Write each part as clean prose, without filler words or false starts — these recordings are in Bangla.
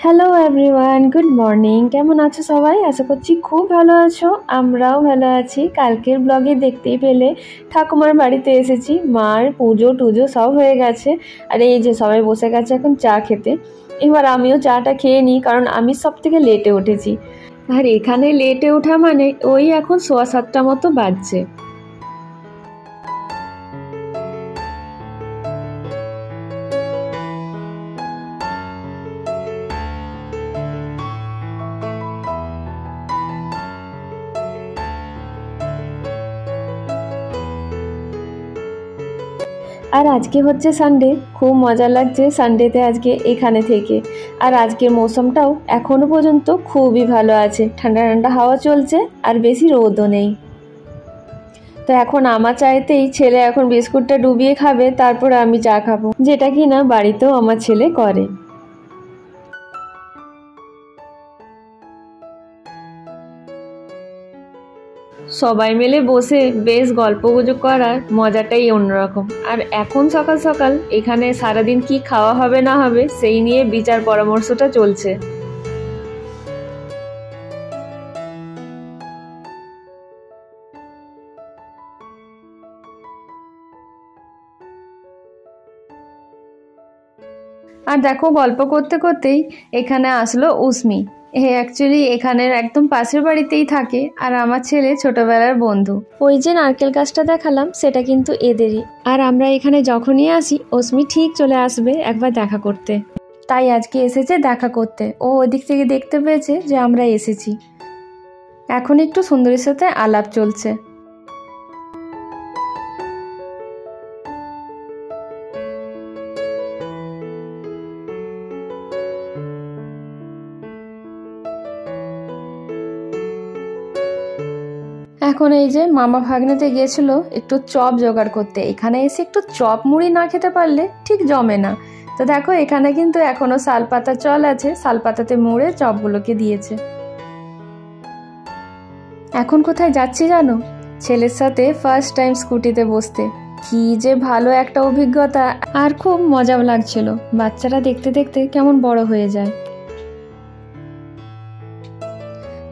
Hello everyone, good morning. কেমন আছো সবাই? আশা করছি খুব ভালো আছো। আমরাও ভালো আছি। কালকের ব্লগে দেখতেই পেলে ঠাকুমার বাড়িতে এসেছি। মার পুজো টুজো সব হয়ে গেছে, আর এই যে সবাই বসে গেছে এখন চা খেতে। এবার আমিও চাটা খেয়ে নিই, কারণ আমি সব থেকে লেটে উঠেছি। আর এখানে লেটে ওঠা মানে ওই এখন 7:15 মতো বাজছে। আর আজকে হচ্ছে সানডে, খুব মজা লাগছে সানডেতে আজকে এখানে থেকে। আর আজকের মৌসুমটাও এখনো পর্যন্ত খুবই ভালো আছে, ঠান্ডা ঠান্ডা হাওয়া চলছে আর বেশি রোদও নেই। তো এখন আমার চাইতেই ছেলে এখন বিস্কুটটা ডুবিয়ে খাবে, তারপরে আমি চা খাবো, যেটা কিনা বাড়িতেও আমার ছেলে করে। সবাই মিলে বসে বেশ গল্পগুজব করার মজাটাই অন্যরকম। আর এখন সকাল সকাল এখানে সারাদিন কি খাওয়া হবে না হবে সেই নিয়ে বিচার পরামর্শটা চলছে। আর দেখো, গল্প করতে করতেই এখানে আসলো উসমি। অ্যাকচুয়ালি এখানের একদম পাশের বাড়িতেই থাকে, আর আমার ছেলে ছোটবেলার বন্ধু। ওই যে নারকেল গাছটা দেখালাম সেটা কিন্তু এদেরই। আর আমরা এখানে যখনই আসি উসমি ঠিক চলে আসবে একবার দেখা করতে। তাই আজকে এসেছে দেখা করতে। ও ওদিক থেকে দেখতে পেয়েছে যে আমরা এসেছি। এখন একটু সুন্দরীর সাথে আলাপ চলছে। এখন এই যে মামা ভাগ্নেতে গিয়েছিল একটু চপ জোগাড় করতে। এখানে এসে একটু চপ মুড়ি না খেতে পারলে ঠিক জমে না। তো দেখো এখানে কিন্তু এখনো শালপাতা চল আছে, শালপাতাতে মুড়ে চপগুলোকে দিয়েছে। এখন কোথায় যাচ্ছি জানো? ছেলের সাথে ফার্স্ট টাইম স্কুটিতে বসতে। কি যে ভালো একটা অভিজ্ঞতা, আর খুব মজাও লাগছিল। বাচ্চারা দেখতে দেখতে কেমন বড় হয়ে যায়।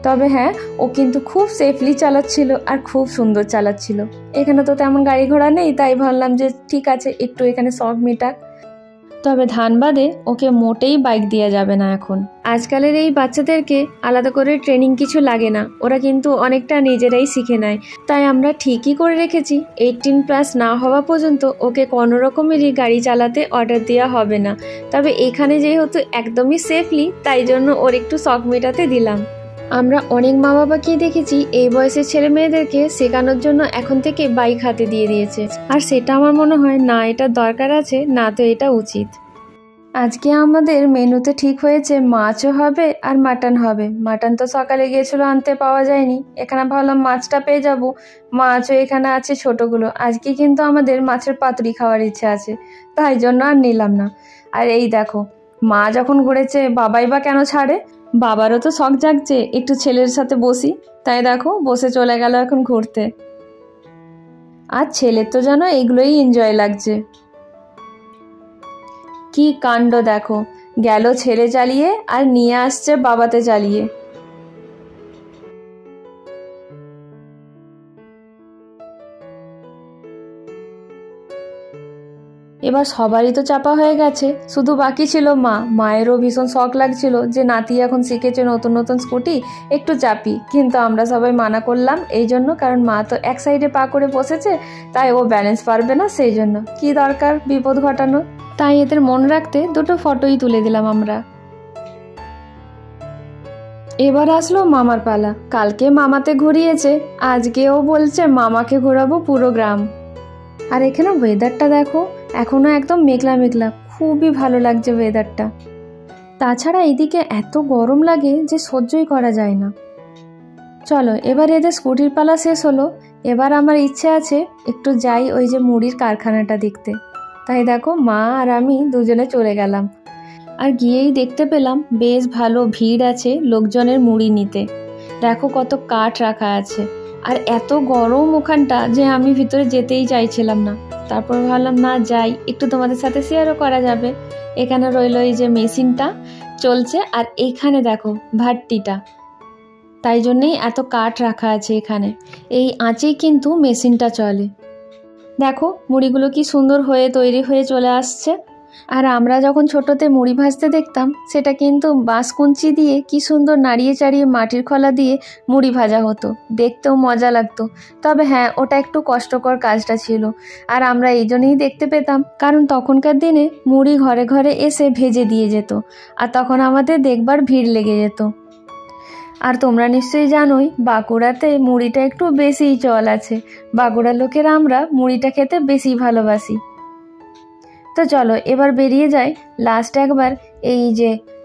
তবে হ্যাঁ, ও কিন্তু খুব সেফলি চালাচ্ছিল আর খুব সুন্দর চালাচ্ছিল। এখানে তো তেমন গাড়ি ঘোড়া নেই, তাই ভাবলাম যে ঠিক আছে একটু এখানে শখ মেটাক। তবে ধানবাদে ওকে মোটেই বাইক দেওয়া যাবে না এখন। আজকালের এই বাচ্চাদেরকে আলাদা করে ট্রেনিং কিছু লাগে না, ওরা কিন্তু অনেকটা নিজেরাই শিখে নেয়। তাই আমরা ঠিকই করে রেখেছি 18+ না হওয়া পর্যন্ত ওকে কোনো রকমেরই গাড়ি চালাতে অর্ডার দেওয়া হবে না। তবে এখানে যেহেতু একদমই সেফলি, তাই জন্য ওর একটু শখ মেটাতে দিলাম। আমরা অনেক মা বাবাকেই দেখেছি এই বয়সের ছেলে মেয়েদেরকে শেখানোর জন্য এখন থেকে বাইক হাতে দিয়ে দিয়েছে, আর সেটা আমার মনে হয় না এটা দরকার আছে, না তো এটা উচিত। আজকে আমাদের মেনুতে ঠিক হয়েছে মাছও হবে আর মাটন হবে। মাটন তো সকালে গিয়েছিল আনতে, পাওয়া যায়নি। এখানে ভাবলাম মাছটা পেয়ে যাব। মাছও এখানে আছে ছোটগুলো। আজকে কিন্তু আমাদের মাছের পাতুরি খাওয়ার ইচ্ছে আছে, তাই জন্য আর নিলাম না। আর এই দেখো, মা যখন ঘুরেছে বাবাই বা কেন ছাড়ে? বাবারও তো শখ জাগছে একটু ছেলের সাথে বসি, তাই দেখো বসে চলে গেল এখন ঘুরতে। আর ছেলের তো যেন এগুলোই এনজয় লাগছে। কি কাণ্ড দেখো, গেল ছেলে চালিয়ে আর নিয়ে আসছে বাবাতে চালিয়ে। এবার সবারই তো চাপা হয়ে গেছে, শুধু বাকি ছিল মা। মায়েরও ভীষণ শখ লাগছিল যে নাতি এখন শিখেছে নতুন নতুন স্কুটি, একটু চাপি। কিন্তু আমরা সবাই মানা করলাম এই জন্য, কারণ মা তো এক সাইডে পা করে বসেছে, তাই ও ব্যালেন্স পারবে না, সেই জন্য কি দরকার বিপদ ঘটানো। তাই এদের মন রাখতে দুটো ফটোই তুলে দিলাম আমরা। এবার আসলো মামার পালা। কালকে মামাতে ঘুরিয়েছে, আজকেও বলছে মামাকে ঘোরাবো পুরো গ্রাম। আর এখানে ওয়েদারটা দেখো, এখনো একদম মেঘলা মেঘলা, খুবই ভালো লাগছে ওয়েদারটা। তাছাড়া এইদিকে এত গরম লাগে যে সহ্যই করা যায় না। চলো এবার এদের স্কুটির পালা শেষ হলো। এবার আমার ইচ্ছে আছে একটু যাই ওই যে মুড়ির কারখানাটা দেখতে। তাই দেখো মা আর আমি দুজনে চলে গেলাম। আর গিয়েই দেখতে পেলাম বেশ ভালো ভিড় আছে লোকজনের মুড়ি নিতে। দেখো কত কাঠ রাখা আছে, আর এত গরম ওখানটা যে আমি ভিতরে যেতেই চাইছিলাম না। তারপর ভাবলাম না যাই, একটু তোমাদের সাথে শেয়ারও করা যাবে। এখানে রইল এই যে মেশিনটা, চলছে। আর এইখানে দেখো ভাট্টিটা, তাই জন্যেই এত কাঠ রাখা আছে এখানে। এই আঁচেই কিন্তু মেশিনটা চলে। দেখো মুড়িগুলো কি সুন্দর হয়ে তৈরি হয়ে চলে আসছে। আর আমরা যখন ছোটোতে মুড়ি ভাজতে দেখতাম, সেটা কিন্তু বাঁশকুঞ্চি দিয়ে কি সুন্দর নাড়িয়ে চাড়িয়ে মাটির খোলা দিয়ে মুড়ি ভাজা হতো, দেখতেও মজা লাগতো। তবে হ্যাঁ, ওটা একটু কষ্টকর কাজটা ছিল। আর আমরা এই জন্যই দেখতে পেতাম, কারণ তখনকার দিনে মুড়ি ঘরে ঘরে এসে ভেজে দিয়ে যেত, আর তখন আমাদের দেখবার ভিড় লেগে যেত। আর তোমরা নিশ্চয়ই জানোই বাঁকুড়াতে মুড়িটা একটু বেশিই চল আছে। বাঁকুড়ার লোকেরা আমরা মুড়িটা খেতে বেশি ভালোবাসি। তো চলো এবার বেরিয়ে যাই। লাস্ট একবার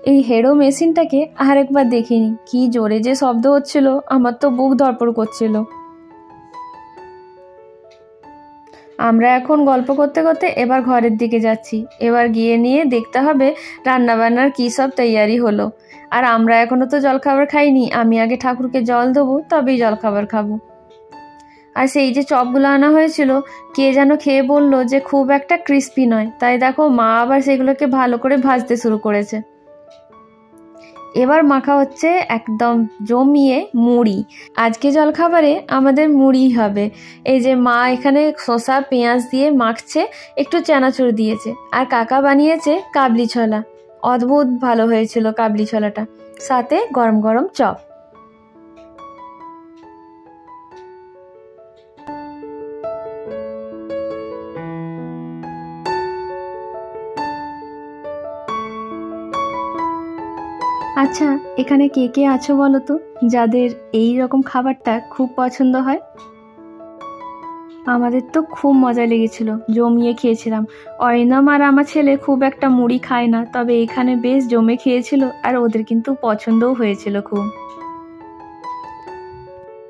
এই হেডো মেশিনটাকে আরেকবার দেখিনি, কি জোরে যে শব্দ হচ্ছিল, আমার তো বুক ধড়ফড় করছিল। আমরা এখন গল্প করতে করতে এবার ঘরের দিকে যাচ্ছি। এবার গিয়ে নিয়ে দেখতে হবে রান্নাবান্নার কী সব তৈয়ারি হলো। আর আমরা এখনও তো জলখাবার খাইনি। আমি আগে ঠাকুরকে জল দেবো, তবেই জলখাবার খাবো। আর সেই যে চপগুলো আনা হয়েছিল, কে যেন খেয়ে বললো যে খুব একটা ক্রিস্পি নয়। তাই দেখো মা আবার সেগুলোকে ভালো করে ভাজতে শুরু করেছে। এবার মাখা হচ্ছে একদম জমিয়ে মুড়ি। আজকে জলখাবারে আমাদের মুড়ি হবে। এই যে মা এখানে শসা পেঁয়াজ দিয়ে মাখছে, একটু চানাচুর দিয়েছে। আর কাকা বানিয়েছে কাবলি ছোলা, অদ্ভুত ভালো হয়েছিল কাবলি ছোলাটা, সাথে গরম গরম চপ। আচ্ছা, এখানে কে কে আছো বলো তো, যাদের এই রকম খাবারটা খুব পছন্দ হয়? আমাদের তো খুব মজা লেগেছিল, জমিয়ে খেয়েছিলাম। অরিন্দম আর আমার ছেলে খুব একটা মুড়ি খায় না, তবে এখানে বেশ জমে খেয়েছিল, আর ওদের কিন্তু পছন্দও হয়েছিল খুব।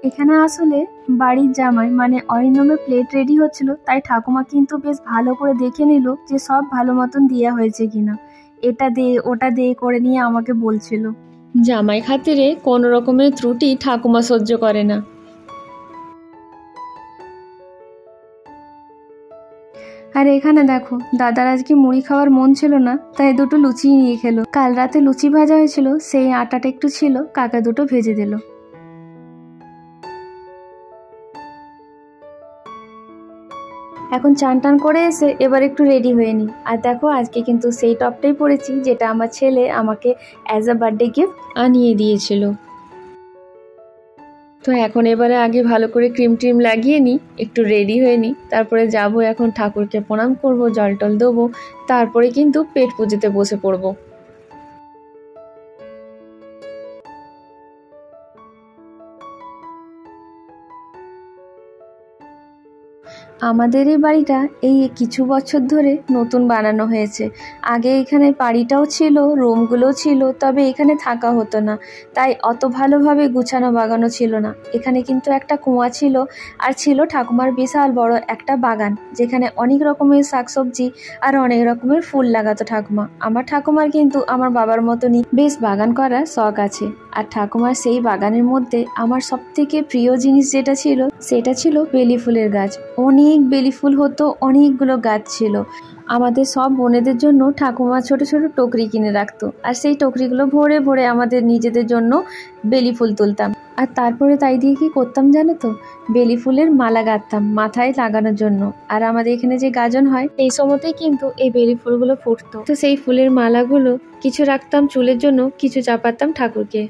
এখানে আসলে বাড়ির জামাই মানে অরিন্দমের প্লেট রেডি হচ্ছিল, তাই ঠাকুমা কিন্তু বেশ ভালো করে দেখে নিল যে সব ভালো মতন দেওয়া হয়েছে কিনা। এটা দে ওটা দে করে নিয়ে আমাকে বলছিল। জামাই খাতিরে কোনো রকমের ত্রুটি ঠাকুমা সহ্য করে না। আর এখানে দেখো দাদার আজকে মুড়ি খাওয়ার মন ছিল না, তাই দুটো লুচি নিয়ে খেলো। কাল রাতে লুচি ভাজা হয়েছিল, সেই আটাটা একটু ছিল, কাকা দুটো ভেজে দিল। এখন চান টান করে এসে এবার একটু রেডি হয়ে নিই। আর দেখো আজকে কিন্তু সেই টপটাই পরেছি যেটা আমার ছেলে আমাকে অ্যাজ আ বার্থডে গিফট আনিয়ে দিয়েছিল। তো এখন এবারে আগে ভালো করে ক্রিম ট্রিম লাগিয়ে নিই, একটু রেডি হয়ে নিই, তারপরে যাব এখন ঠাকুরকে প্রণাম করব, জল টল দেবো, তারপরে কিন্তু পেট পুজোতে বসে পড়বো। আমাদের এই বাড়িটা এই কিছু বছর ধরে নতুন বানানো হয়েছে। আগে এখানে বাড়িটাও ছিল, রুমগুলোও ছিল, তবে এখানে থাকা হতো না, তাই অত ভালোভাবে গুছানো বাগানো ছিল না। এখানে কিন্তু একটা কুয়া ছিল, আর ছিল ঠাকুমার বিশাল বড় একটা বাগান, যেখানে অনেক রকমের শাকসবজি আর অনেক রকমের ফুল লাগাতো ঠাকুমা। আমার ঠাকুমার কিন্তু আমার বাবার মতনই বেশ বাগান করার শখ আছে। আর ঠাকুমার সেই বাগানের মধ্যে আমার সবথেকে প্রিয় জিনিস যেটা ছিল, সেটা ছিল বেলি ফুলের গাছ। অনেক বেলি ফুল হতো, অনেকগুলো গাছ ছিল। আমাদের সব বোনেদের জন্য ঠাকুমা ছোট ছোট টকরি কিনে রাখতো, আর সেই টকরিগুলো ভরে ভরে আমাদের নিজেদের জন্য বেলি ফুল তুলতাম। আর তারপরে তাই দিয়ে কি করতাম জানো তো, বেলি ফুলের মালা গাঁথতাম মাথায় লাগানোর জন্য। আর আমাদের এখানে যে গাজন হয়, এই সময়তেই কিন্তু এই বেলি ফুলগুলো ফুটতো। তো সেই ফুলের মালাগুলো কিছু রাখতাম চুলের জন্য, কিছু চাপাতাম ঠাকুরকে।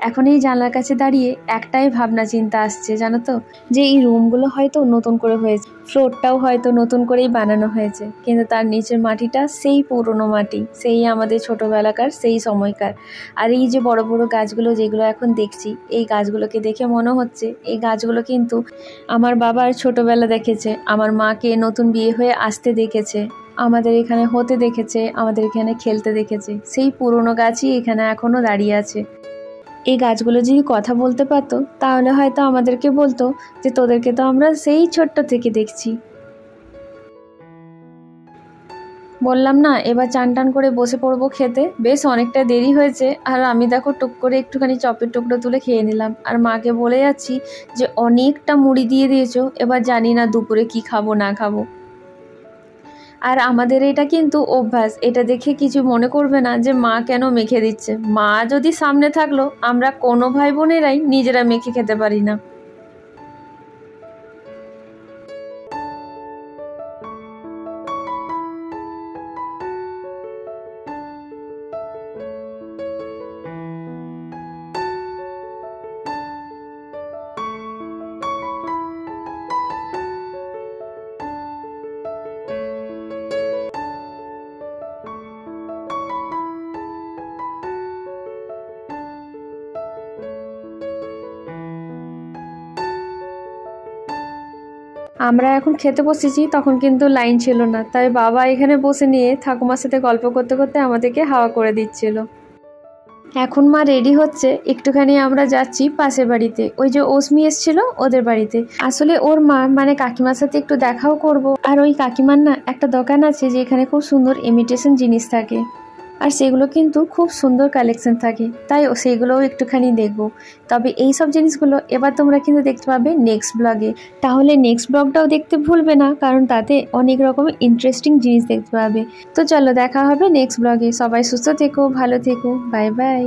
এখন এই জানলার কাছে দাঁড়িয়ে একটাই ভাবনা চিন্তা আসছে জানো তো, যে এই রুমগুলো হয়তো নতুন করে হয়েছে, ফ্লোরটাও হয়তো নতুন করেই বানানো হয়েছে, কিন্তু তার নিচের মাটিটা সেই পুরনো মাটি, সেই আমাদের ছোটোবেলাকার সেই সময়কার। আর এই যে বড় বড় গাছগুলো যেগুলো এখন দেখছি, এই গাছগুলোকে দেখে মনে হচ্ছে এই গাছগুলো কিন্তু আমার বাবার ছোটোবেলা দেখেছে, আমার মাকে নতুন বিয়ে হয়ে আসতে দেখেছে, আমাদের এখানে হতে দেখেছে, আমাদের এখানে খেলতে দেখেছে। সেই পুরনো গাছই এখানে এখনও দাঁড়িয়ে আছে। এই গাছগুলো যদি কথা বলতে পারতো, তাহলে হয়তো আমাদেরকে বলতো যে তোদেরকে তো আমরা সেই ছোট্ট থেকে দেখছি। বললাম না, এবার চান টান করে বসে পড়বো খেতে। বেশ অনেকটা দেরি হয়েছে, আর আমি দেখো টুক করে একটুখানি চপের টুকরো তুলে খেয়ে নিলাম। আর মাকে বলে যাচ্ছি যে অনেকটা মুড়ি দিয়ে দিয়েছো, এবার জানি না দুপুরে কি খাবো না খাবো। আর আমাদের এটা কিন্তু অভ্যাস, এটা দেখে কিছু মনে করবে না যে মা কেন মেখে দিচ্ছে। মা যদি সামনে থাকলো, আমরা কোনো ভাই বোনেরাই নিজেরা মেখে খেতে পারি না। আমরা এখন খেতে বসেছি, তখন কিন্তু লাইন ছিল না, তাই বাবা এখানে বসে নিয়ে ঠাকুমার সাথে গল্প করতে করতে আমাদেরকে হাওয়া করে দিচ্ছিল। এখন মা রেডি হচ্ছে, একটুখানি আমরা যাচ্ছি পাশের বাড়িতে, ওই যে অস্মি এসেছিল ওদের বাড়িতে। আসলে ওর মা মানে কাকিমার সাথে একটু দেখাও করব। আর ওই কাকিমার না একটা দোকান আছে যেখানে খুব সুন্দর ইমিটেশন জিনিস থাকে, আর সেগুলো কিন্তু খুব সুন্দর কালেকশন থাকে, তাই সেইগুলোও একটুখানি দেখব। তবে এই সব জিনিসগুলো এবার তোমরা কিন্তু দেখতে পাবে নেক্সট ব্লগে। তাহলে নেক্সট ব্লগটাও দেখতে ভুলবে না, কারণ তাতে অনেক রকমের ইন্টারেস্টিং জিনিস দেখতে পাবে। তো চলো দেখা হবে নেক্সট ব্লগে। সবাই সুস্থ থেকো, ভালো থেকো, বাই বাই।